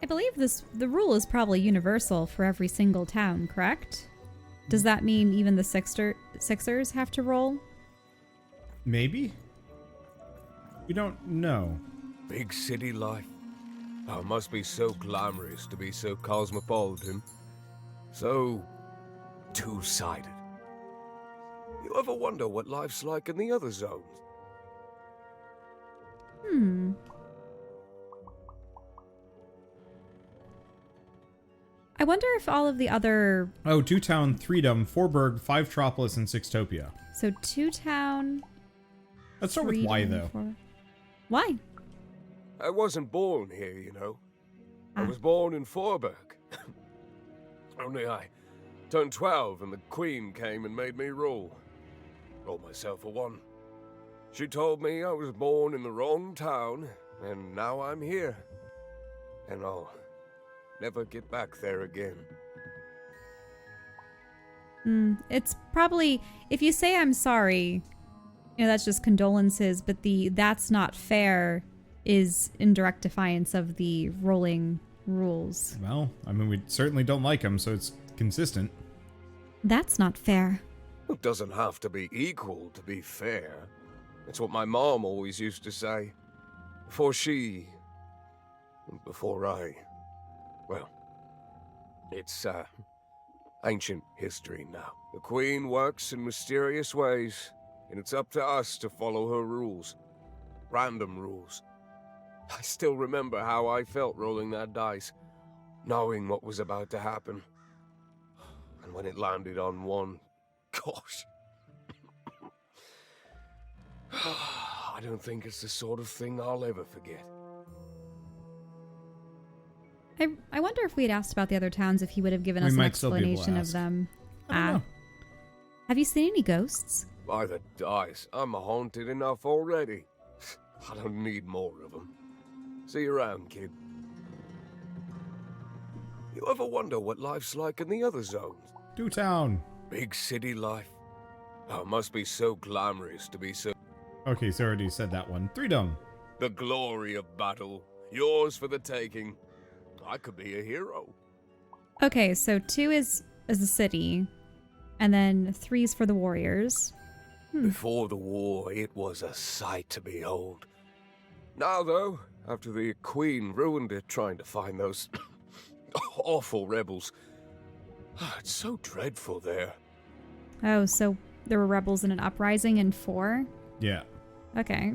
I believe the rule is probably universal for every single town, correct? Does that mean even the Sixers have to roll? Maybe? We don't know. Big city life. Oh, it must be so glamorous to be so cosmopolitan. So two-sided. You ever wonder what life's like in the other zones? I wonder if all of the other... Oh, 2 town, 3 dom, 4 burg, 5 tropolis, and 6 topia. So 2 town... Let's start with why, though. Why? I wasn't born here, you know. I was born in Forberg. Only I turned 12 and the Queen came and made me rule. Rolled myself a 1. She told me I was born in the wrong town, and now I'm here. And I'll never get back there again. It's probably... If you say I'm sorry, you know, that's just condolences, but the "that's not fair" is in direct defiance of the rolling rules. Well, I mean, we certainly don't like them, so it's consistent. That's not fair. It doesn't have to be equal to be fair. It's what my mom always used to say. Before I... Well, it's, ancient history now. The Queen works in mysterious ways, and it's up to us to follow her rules. Random rules. I still remember how I felt rolling that dice, knowing what was about to happen. And when it landed on 1, gosh. I don't think it's the sort of thing I'll ever forget. I wonder if we had asked about the other towns, if he would have given us an explanation of them. I don't know. Have you seen any ghosts? By the dice, I'm haunted enough already. I don't need more of them. See you around, kid. You ever wonder what life's like in the other zones? 2 town. Big city life. Oh, it must be so glamorous to be so... Okay, so I already said that one. 3 dom. The glory of battle. Yours for the taking. I could be a hero. Okay, so 2 is the city, and then 3 is for the warriors. Before the war, it was a sight to behold. Now, though, after the Queen ruined it trying to find those awful rebels, it's so dreadful there. Oh, so there were rebels in an uprising in 4? Yeah. Okay.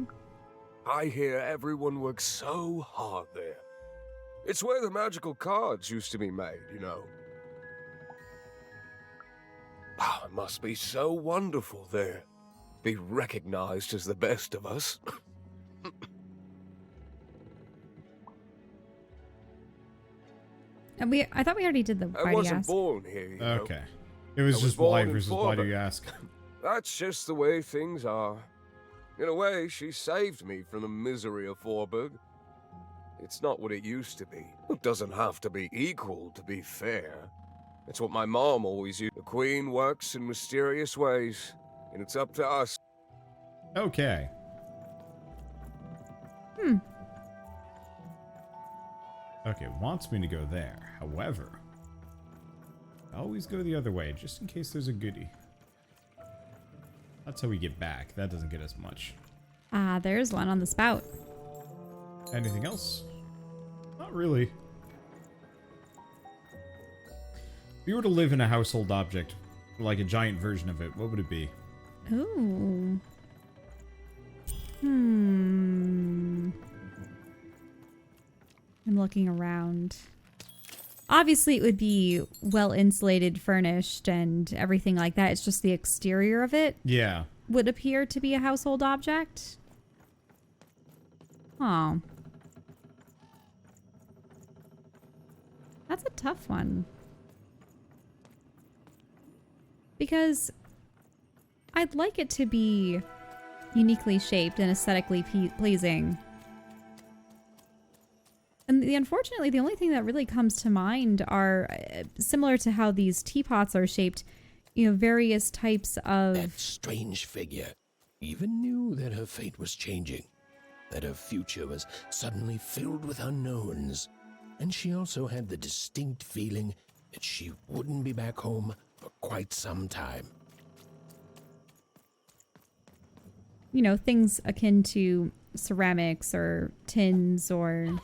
I hear everyone works so hard there. It's where the magical cards used to be made, you know. Oh, it must be so wonderful there. Be recognized as the best of us. And I thought we already did the why I do you wasn't ask? born here, you know. Okay. It was I was just born why in versus why do you Forberg. ask? That's just the way things are. In a way, she saved me from the misery of Forberg. It's not what it used to be. It doesn't have to be equal to be fair. It's what my mom always used. The Queen works in mysterious ways, and it's up to us. Okay. Okay, wants me to go there. However, I always go the other way, just in case there's a goodie. That's how we get back. That doesn't get us much. Ah, there's one on the spout. Anything else? Not really. If you were to live in a household object, like a giant version of it, what would it be? Ooh. I'm looking around. Obviously, it would be well insulated, furnished, and everything like that. It's just the exterior of it Yeah. would appear to be a household object. Oh. That's a tough one. Because I'd like it to be uniquely shaped and aesthetically pleasing. And unfortunately, the only thing that really comes to mind are similar to how these teapots are shaped, you know, various types of... That strange figure even knew that her fate was changing, that her future was suddenly filled with unknowns. and she also had the distinct feeling that she wouldn't be back home for quite some time. You know, things akin to ceramics or tins or...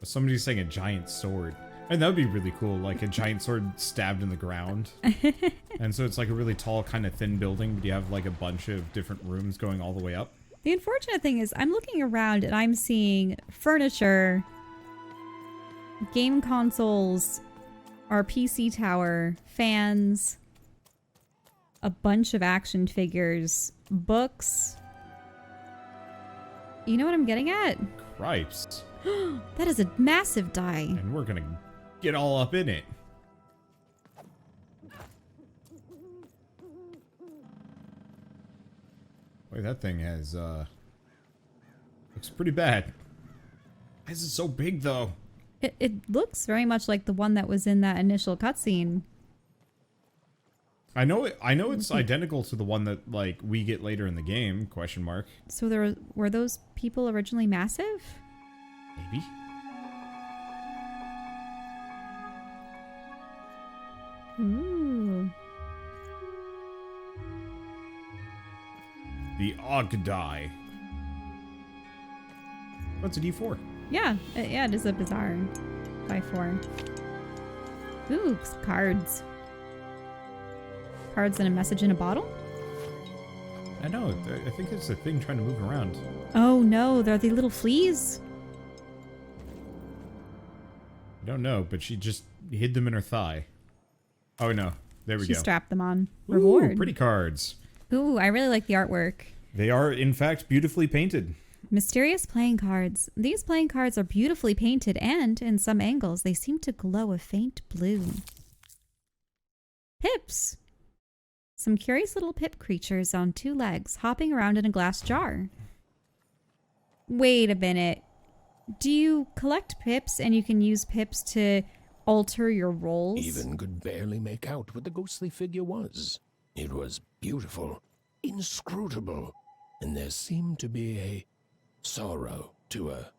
Somebody's saying a giant sword. And that would be really cool, like a giant sword stabbed in the ground. And so it's like a really tall, kind of thin building, but you have like a bunch of different rooms going all the way up. The unfortunate thing is I'm looking around and I'm seeing furniture, game consoles, our PC tower, fans, a bunch of action figures, books. You know what I'm getting at? Cripes. That is a massive die. And we're gonna get all up in it. Wait, that thing has, looks pretty bad. Why is it so big, though? It looks very much like the one that was in that initial cutscene. I know it's identical to the one that, like, we get later in the game, question mark. So were those people originally massive? Maybe. Ooh. The Og die. What's a D4? Yeah, yeah, it is a bizarre by 4. Ooh, cards. Cards and a message in a bottle? I know, I think it's a thing trying to move around. Oh no, they're the little fleas? I don't know, but she just hid them in her thigh. Oh no, there we She go. strapped them on. Ooh, Reward. pretty cards. Ooh, I really like the artwork. They are, in fact, beautifully painted. Mysterious playing cards. These playing cards are beautifully painted and, in some angles, they seem to glow a faint blue. Pips. Some curious little pip creatures on 2 legs, hopping around in a glass jar. Wait a minute. Do you collect pips and you can use pips to alter your rolls? Even could barely make out what the ghostly figure was. It was beautiful, inscrutable, and there seemed to be a sorrow to her.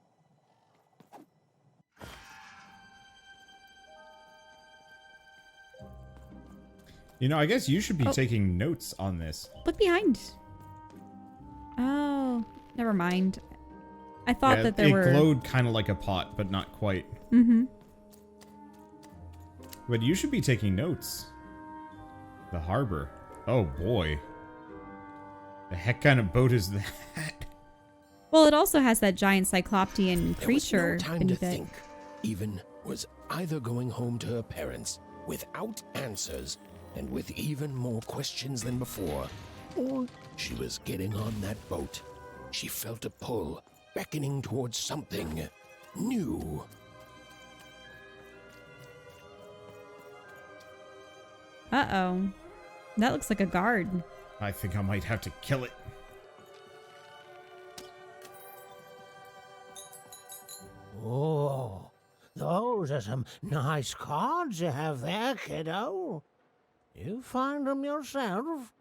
You know, I guess you should be taking notes on this. Look behind. Oh, never mind. I thought that there were... It glowed kind of like a pot, but not quite. Mm-hmm. But you should be taking notes. The harbor. Oh boy. The heck kind of boat is that? Well, it also has that giant cyclopean creature There was no time to beneath it. think. Even was either going home to her parents without answers and with even more questions than before, or she was getting on that boat. She felt a pull, beckoning towards something new. Uh-oh. That looks like a guard. I think I might have to kill it. Oh, those are some nice cards you have there, kiddo. You find them yourself?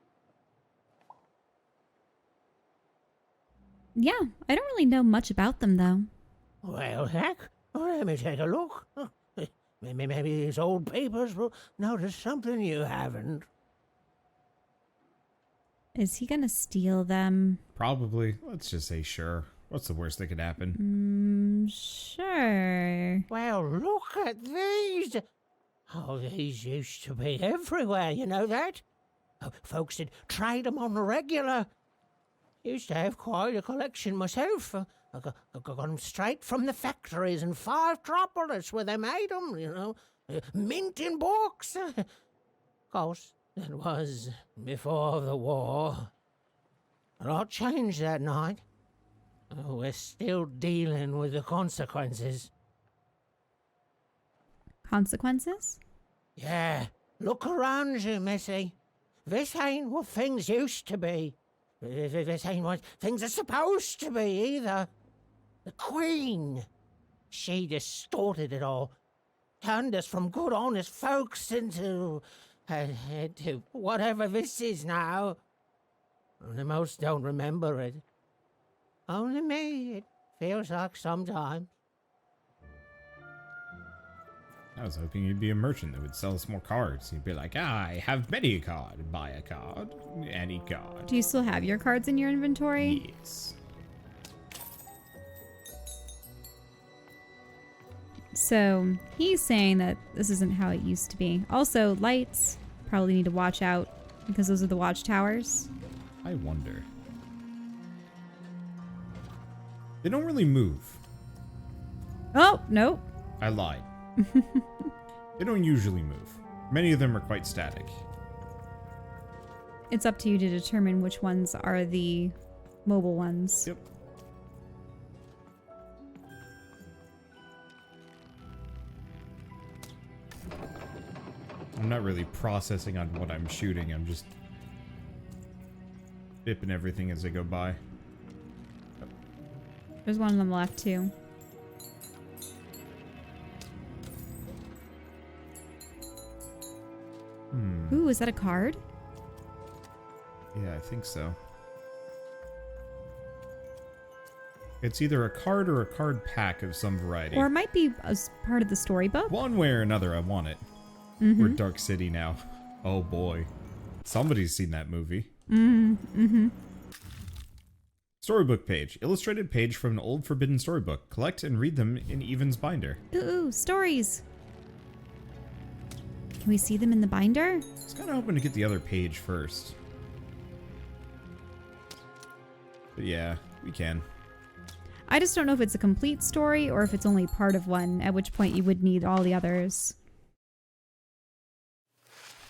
Yeah, I don't really know much about them, though. Well, heck, let me take a look. Maybe these old papers will notice something you haven't. Is he gonna steal them? Probably. Let's just say sure. What's the worst that could happen? Sure. Well, look at these. Oh, these used to be everywhere, you know that? Oh, folks would trade them on the regular. Used to have quite a collection myself. I got them straight from the factories in 5 Tropolis where they made them, you know. Mint in books. Of course, that was before the war. A lot changed that night. Oh, we're still dealing with the consequences. Consequences? Yeah, look around you, Missy. This ain't what things used to be. This ain't what things are supposed to be, either. The Queen, she distorted it all. Turned us from good, honest folks into whatever this is now. Only most don't remember it. Only me, it feels like sometimes. I was hoping you'd be a merchant that would sell us more cards. You'd be like, I have many card. Buy a card. Any card. Do you still have your cards in your inventory? Yes. So he's saying that this isn't how it used to be. Also, lights probably need to watch out because those are the watchtowers. I wonder. They don't really move. Oh, nope. I lied. They don't usually move. Many of them are quite static. It's up to you to determine which ones are the mobile ones. Yep. I'm not really processing on what I'm shooting. I'm just dipping everything as I go by. There's one on the left, too. Ooh, is that a card? Yeah, I think so. It's either a card or a card pack of some variety. Or it might be as part of the storybook. One way or another, I want it. We're Dark City now. Oh boy. Somebody's seen that movie. Storybook page. Illustrated page from an old forbidden storybook. Collect and read them in Evan's binder. Ooh, stories. Can we see them in the binder? I was kind of hoping to get the other page first. But yeah, we can. I just don't know if it's a complete story or if it's only part of one, at which point you would need all the others.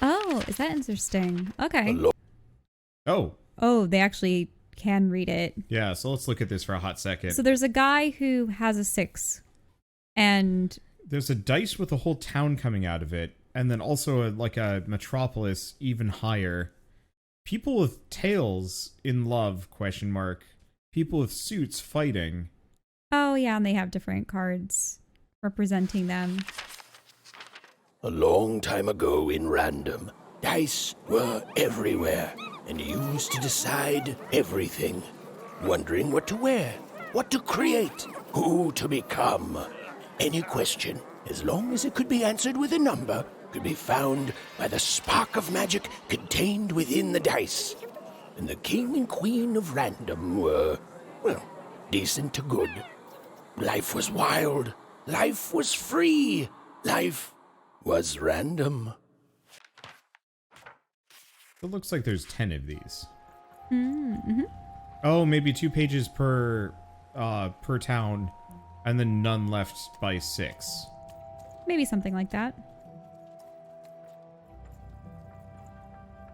Oh, is that interesting? Okay. Oh. Oh, they actually can read it. Yeah, so let's look at this for a hot second. So there's a guy who has a 6. And there's a dice with a whole town coming out of it. And then also like a metropolis even higher. People with tails in love, ? People with suits fighting. oh yeah, and they have different cards representing them. A long time ago in Random, dice were everywhere and used to decide everything. Wondering what to wear, what to create, who to become. Any question, as long as it could be answered with a number, could be found by the spark of magic contained within the dice. And the king and queen of Random were, well, decent to good. Life was wild. Life was free. Life was random. It looks like there's 10 of these. Oh, maybe 2 pages per town, and then none left by 6. Maybe something like that.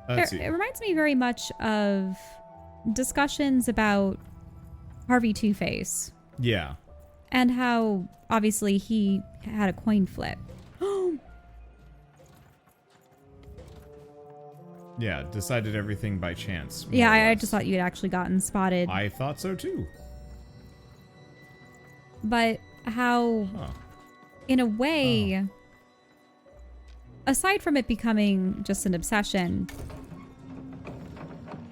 Let's see. It reminds me very much of discussions about Harvey Two-Face. Yeah. And how, obviously, he had a coin flip. Yeah, decided everything by chance. Yeah, I just thought you had actually gotten spotted. I thought so too. But how, in a way, aside from it becoming just an obsession,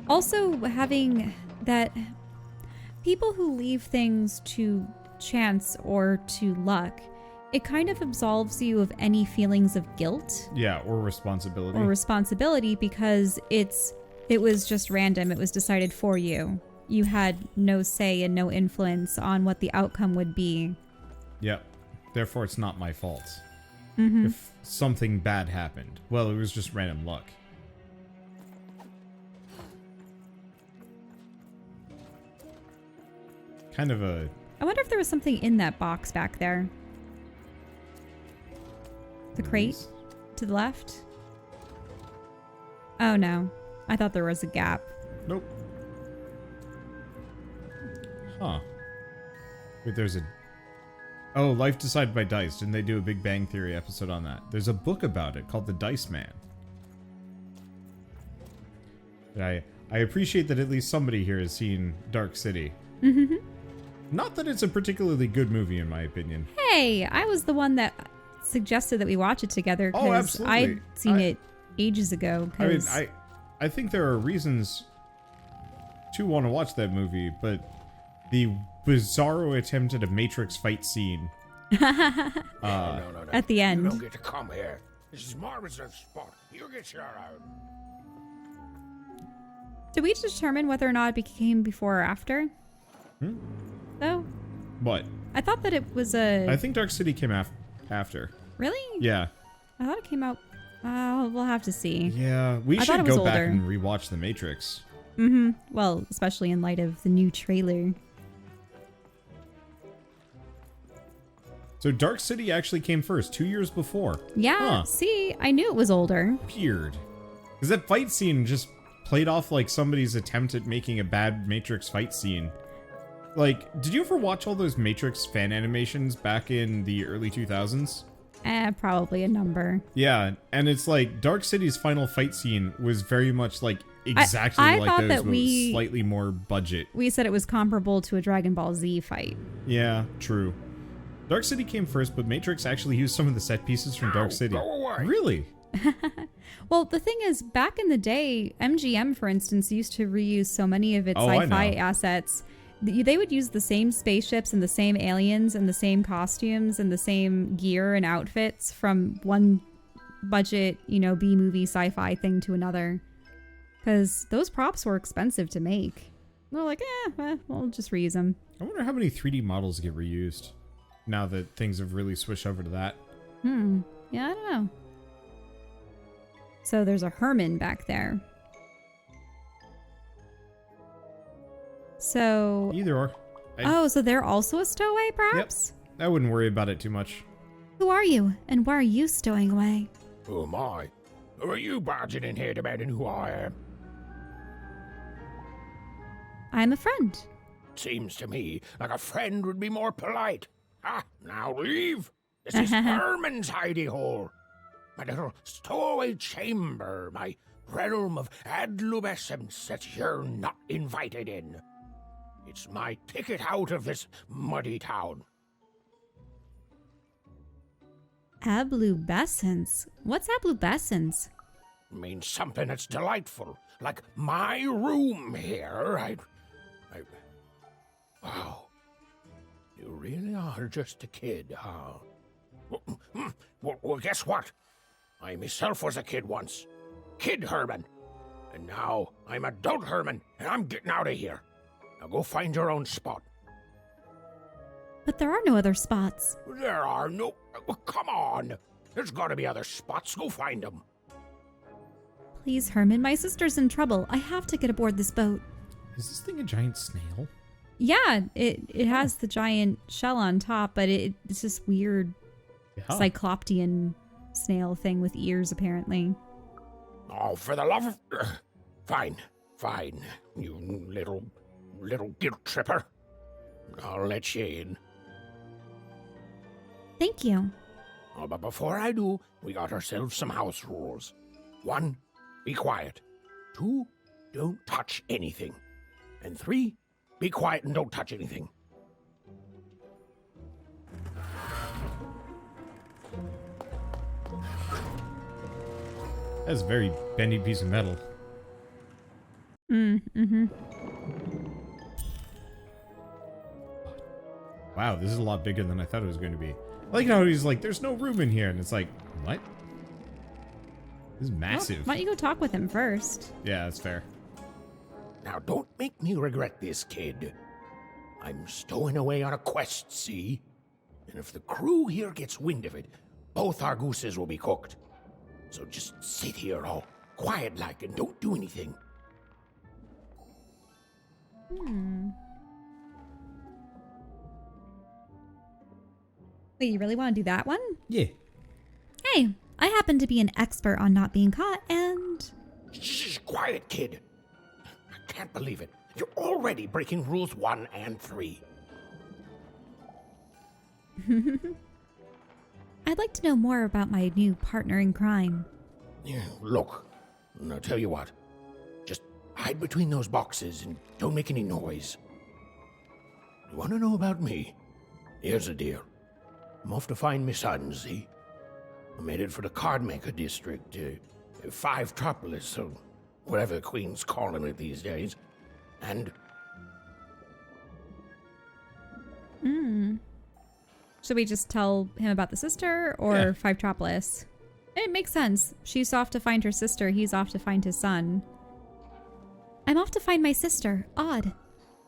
also having that people who leave things to chance or to luck, it kind of absolves you of any feelings of guilt. Yeah, or responsibility. Because it was just random. It was decided for you. You had no say and no influence on what the outcome would be. Yep. Therefore, it's not my fault. If something bad happened, well, it was just random luck. Kind of a... I wonder if there was something in that box back there. The crate to the left? Oh no. I thought there was a gap. Nope. Huh. Wait, there's a... Oh, Life Decided by Dice. Didn't they do a Big Bang Theory episode on that? There's a book about it called The Dice Man. I appreciate that at least somebody here has seen Dark City. Not that it's a particularly good movie, in my opinion. Hey, I was the one that suggested that we watch it together Oh, because absolutely. I'd seen it ages ago. I mean, I think there are reasons to want to watch that movie, but the bizarro attempt at a Matrix fight scene. No. At the end. You don't get to come here. This is my reserved spot. You get your own. Did we determine whether or not it became before or after? Though? What? I thought that it was a... I think Dark City came after. Really? Yeah. I thought it came out... we'll have to see. Yeah, we I thought should it was go back older. and rewatch The Matrix. Mm-hmm. Well, especially in light of the new trailer. So Dark City actually came first, 2 years before. Yeah, Huh. see? I knew it was older. Weird. Because that fight scene just played off like somebody's attempt at making a bad Matrix fight scene. Like, did you ever watch all those Matrix fan animations back in the early 2000s? Probably a number. Yeah, and it's like Dark City's final fight scene was very much like exactly I like thought those, that but with slightly more budget. We said it was comparable to a Dragon Ball Z fight. Yeah, true. Dark City came first, but Matrix actually used some of the set pieces from Dark City. Go away. Really? Well, the thing is, back in the day, MGM, for instance, used to reuse so many of its Oh, I sci-fi know. assets. They would use the same spaceships and the same aliens and the same costumes and the same gear and outfits from one budget, B-movie sci-fi thing to another. Because those props were expensive to make. They're like, we'll just reuse them. I wonder how many 3D models get reused now that things have really switched over to that. Yeah, I don't know. So there's a Herman back there. So... Either or. so they're also a stowaway, perhaps? Yep. I wouldn't worry about it too much. Who are you, and why are you stowing away? Who am I? Who are you barging in here demanding who I am? I'm a friend. Seems to me like a friend would be more polite. Now leave. This is Herman's hidey-hole. My little stowaway chamber, my realm of adolescence that you're not invited in. It's my ticket out of this muddy town. Ablubescence? What's ablubescence? Means something that's delightful, like my room here. Wow. You really are just a kid, huh? Well, guess what? I myself was a kid once. Kid Herman. And now I'm adult Herman, and I'm getting out of here. Now go find your own spot. But there are no other spots. There are no... Come on. There's got to be other spots. Go find them. Please, Herman, my sister's in trouble. I have to get aboard this boat. Is this thing a giant snail? Yeah, it has the giant shell on top, but it's this weird cycloptean snail thing with ears, apparently. Oh, for the love of... Fine, you little guilt tripper. I'll let you in. Thank you. Oh, but before I do, we got ourselves some house rules. 1, be quiet. 2, don't touch anything. And 3, be quiet and don't touch anything. That's a very bendy piece of metal. Wow, this is a lot bigger than I thought it was going to be. I like how he's like, there's no room in here. And it's like, what? This is massive. Why don't you go talk with him first? Yeah, that's fair. Now, don't make me regret this, kid. I'm stowing away on a quest, see? And if the crew here gets wind of it, both our gooses will be cooked. So just sit here all quiet-like and don't do anything. Wait, you really want to do that one? Yeah. Hey, I happen to be an expert on not being caught, and... Shh, quiet, kid. I can't believe it. You're already breaking rules 1 and 3. I'd like to know more about my new partner in crime. Yeah, look, I'll tell you what. Just hide between those boxes and don't make any noise. You want to know about me? Here's the deal. I'm off to find my son, see? I'm headed for the Cardmaker district, 5-tropolis, or whatever the Queen's calling it these days. And... Should we just tell him about the sister or Yeah. Fivetropolis? It makes sense. She's off to find her sister. He's off to find his son. I'm off to find my sister. Odd.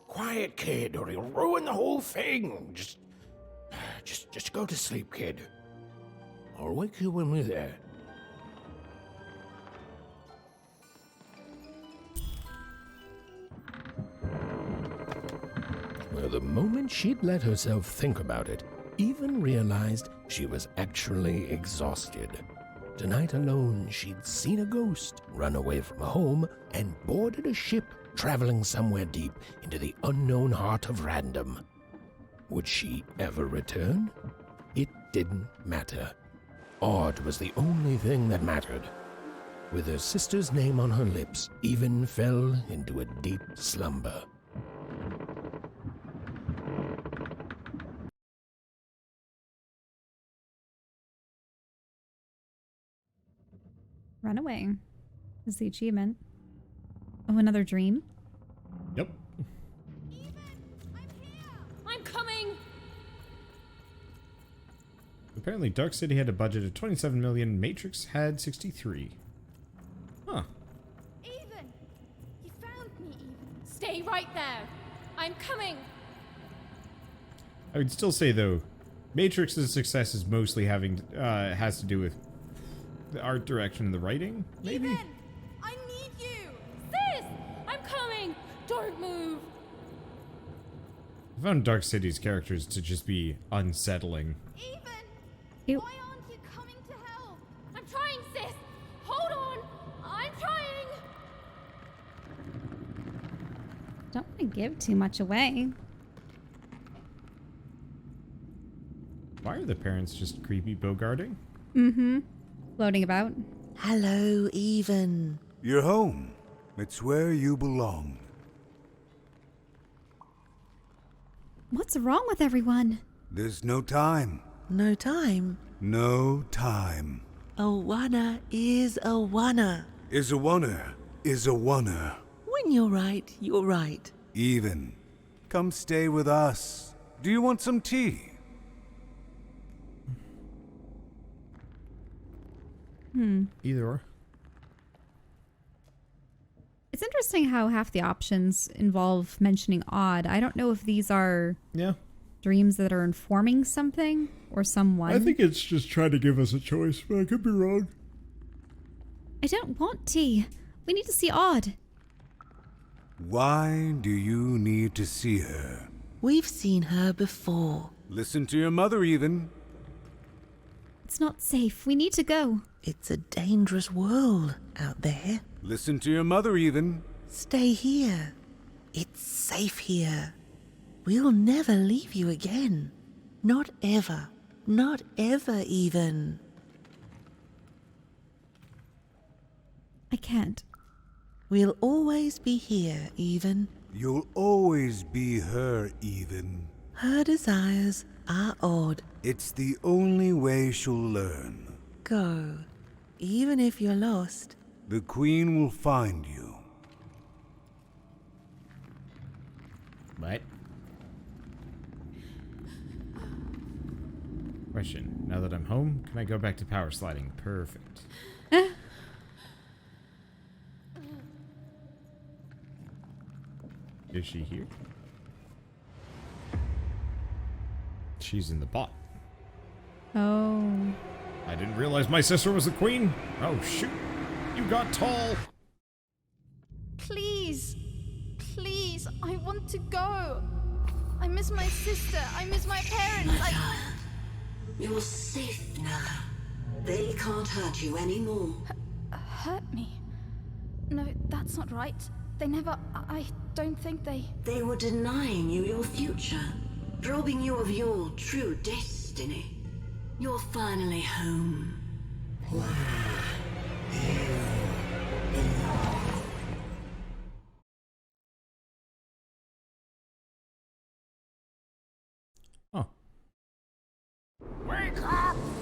Quiet, kid, or you'll ruin the whole thing. Just go to sleep, kid. I'll wake you when we're there. Well, the moment she'd let herself think about it, even realized she was actually exhausted. Tonight alone, she'd seen a ghost, run away from home, and boarded a ship traveling somewhere deep into the unknown heart of random. Would she ever return? It didn't matter. Odd was the only thing that mattered. With her sister's name on her lips, Even fell into a deep slumber. Run away is the achievement. Oh, another dream? Yep. I'm coming! Apparently Dark City had a budget of 27 million, Matrix had 63. Huh. Even! You found me, Even. Stay right there. I'm coming. I would still say though, Matrix's success is mostly has to do with the art direction and the writing, maybe? Even! I need you! Sis! I'm coming! Don't move! I found Dark City's characters to just be unsettling. Even! Ew. Why aren't you coming to help? I'm trying, sis! Hold on! I'm trying! Don't want to give too much away. Why are the parents just creepy bogarting? Mm-hmm. Floating about. Hello, Even. You're home. It's where you belong. What's wrong with everyone? There's no time. No time. No time. A wanna is a wanna. Is a oneer. Is a oneer. When you're right, you're right. Even. Come stay with us. Do you want some tea? Either or. It's interesting how half the options involve mentioning odd. I don't know if these are Yeah. dreams that are informing something or someone. I think it's just trying to give us a choice, but I could be wrong. I don't want tea. We need to see odd. Why do you need to see her? We've seen her before. Listen to your mother, Even. It's not safe. We need to go. It's a dangerous world out there. Listen to your mother, Even. Stay here. It's safe here. We'll never leave you again. Not ever. Not ever, Even. I can't. We'll always be here, Even. You'll always be her, Even. Her desires are odd. It's the only way she'll learn. Go. Even if you're lost. The Queen will find you. What? Question. Now that I'm home, can I go back to power sliding? Perfect. Is she here? She's in the bot. Oh. I didn't realize my sister was the queen. Oh, shoot. You got tall. Please! Please! I want to go! I miss my sister! I miss my parents! You're safe now. They can't hurt you anymore. Hurt me? No, that's not right. They never... I don't think they... They were denying you your future, robbing you of your true destiny. You're finally home. Oh.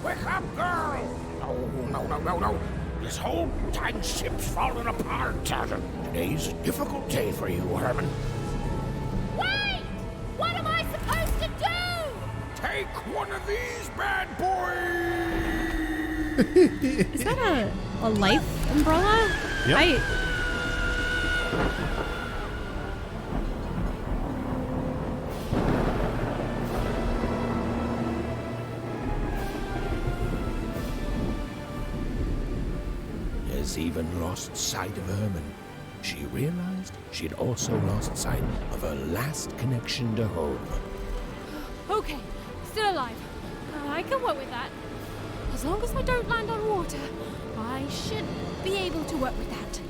Wake up, girl! No. This whole time ship's falling apart. Today's a difficult day for you, Herman. Wait! What am I supposed to do? Take one of these bad boys! Is that a life umbrella? Yep. Has even lost sight of Herman. She realized she'd also lost sight of her last connection to home. Okay, still alive. I can work with that. As long as I don't land on water, I should be able to work with that.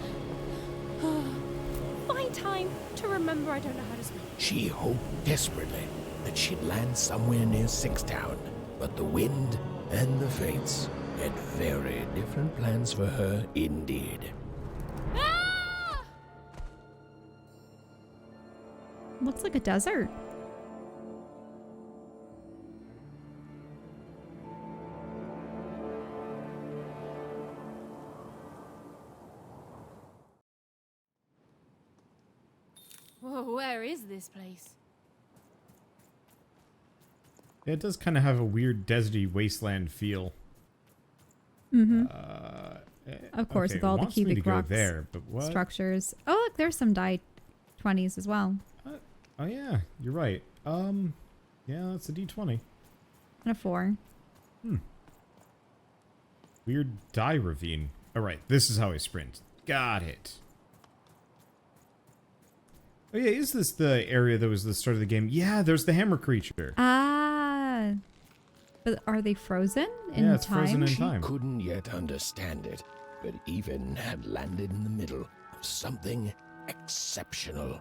Find time to remember I don't know how to swim. She hoped desperately that she'd land somewhere near Sixtown, but the wind and the fates had very different plans for her indeed. Ah! Looks like a desert. Whoa, where is this place? Yeah, it does kind of have a weird deserty wasteland feel. Mm-hmm. Of course, okay, with all it the wants me to cubic go rocks there, but what? structures. Oh, look, there's some die 20s as well. Oh yeah, you're right. Yeah, that's a D20. And a 4. Weird die ravine. All right, this is how I sprint. Got it. Oh yeah, is this the area that was the start of the game? Yeah, there's the hammer creature. Ah. But are they frozen in Yeah, it's time? frozen in She time. couldn't yet understand it, but even had landed in the middle of something exceptional.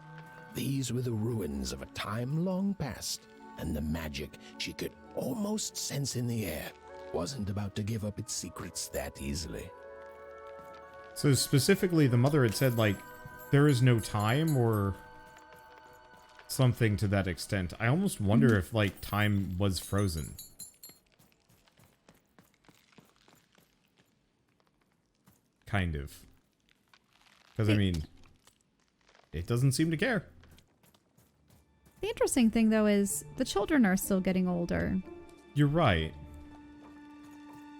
These were the ruins of a time long past, and the magic she could almost sense in the air wasn't about to give up its secrets that easily. So specifically, the mother had said, like, there is no time, or something to that extent. I almost wonder if, like, time was frozen. Kind of. Because, I mean, it doesn't seem to care. The interesting thing, though, is the children are still getting older. You're right.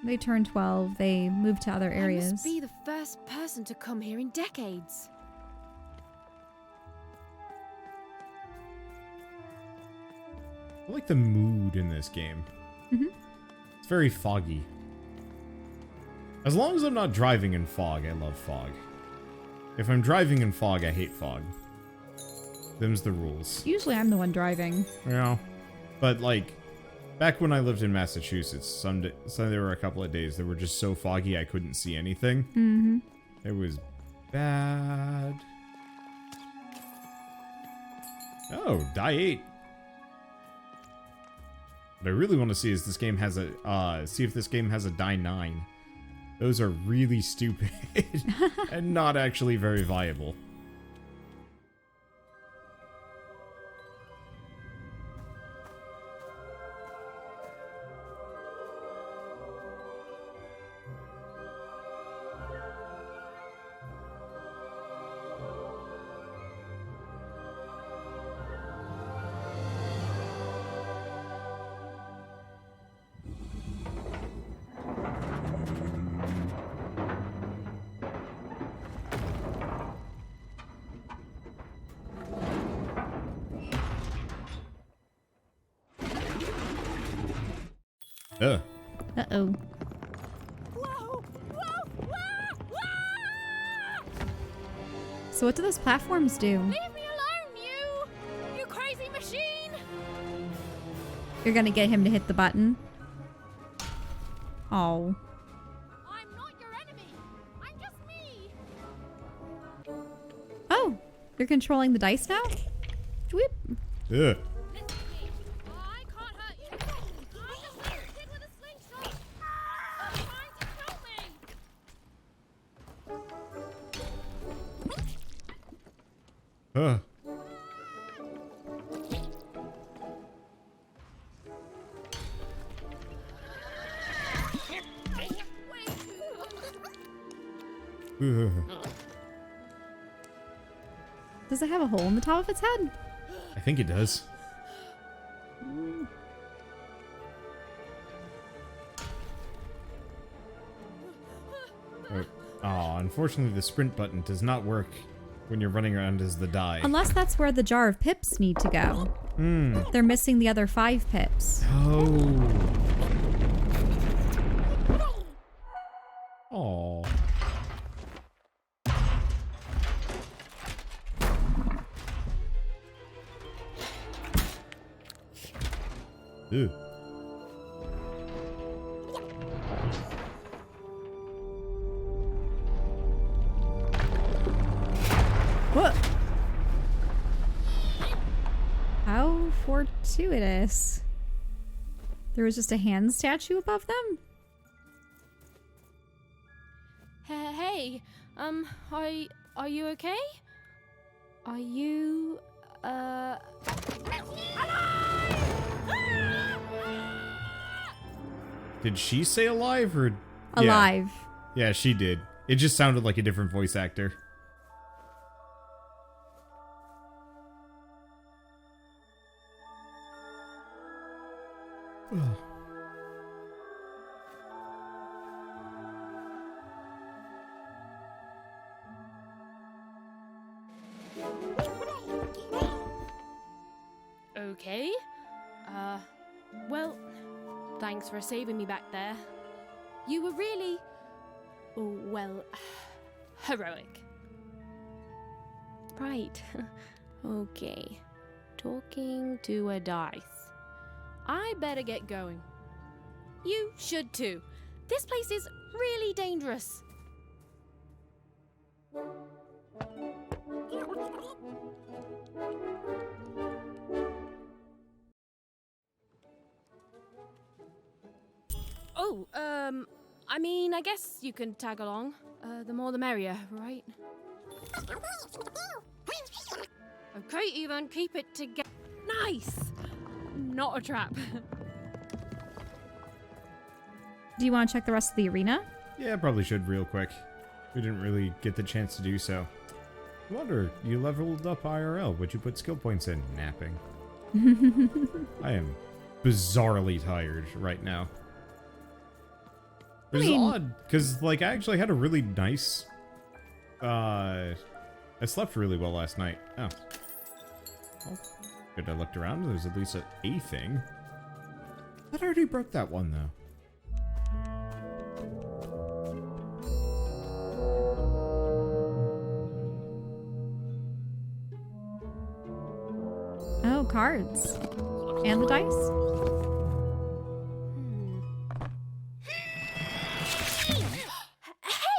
They turn 12. They move to other I areas. must be the first person to come here in decades. I like the mood in this game. Mm-hmm. It's very foggy. As long as I'm not driving in fog, I love fog. If I'm driving in fog, I hate fog. Them's the rules. Usually I'm the one driving. Yeah. But, like, back when I lived in Massachusetts, there were a couple of days that were just so foggy I couldn't see anything. Mm-hmm. It was bad. Oh, die 8. What I really want to see is this game has a, see if this game has a die 9. Those are really stupid and not actually very viable. Uh-oh. Whoa! Whoa! Whoa! Whoa! So what do those platforms do? Leave me alone, you crazy machine! You're gonna get him to hit the button? Oh. I'm not your enemy. I'm just me. Oh! You're controlling the dice now? Whoop. Ugh. Listen to me. I can't hurt you. I'm just a little kid with a slingshot. Stop trying to kill me. Ugh. Ugh. Does it have a hole in the top of its head? I think it does. Unfortunately the sprint button does not work when you're running around as the die. Unless that's where the jar of pips need to go. They're missing the other 5 pips. Oh. Aw. Ew. What? How fortuitous. There was just a hand statue above them? Hey, are you okay? Are you, Did she say alive or? Alive. Yeah, she did. It just sounded like a different voice actor. Okay. Well, thanks for saving me back there. You were really, well, heroic. Right. Okay. Talking to a dice. I better get going. You should too. This place is really dangerous. Oh, I mean, I guess you can tag along. The more the merrier, right? Okay, even keep it together. Nice! Not a trap. Do you want to check the rest of the arena? Yeah, I probably should real quick. We didn't really get the chance to do so. I wonder, you leveled up IRL. What'd you put skill points in? Napping. I am bizarrely tired right now. Which is odd, because, like, I actually had a really nice... I slept really well last night. Oh. Well, good, I looked around. There's at least a thing. I already broke that one, though. Oh, cards. And the dice?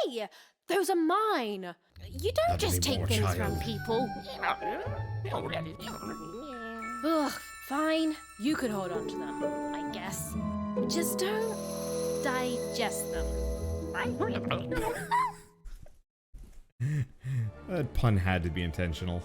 Hey! Those are mine! You don't just take things from people. Ugh, fine. You could hold on to them, I guess. Just don't digest them. That pun had to be intentional.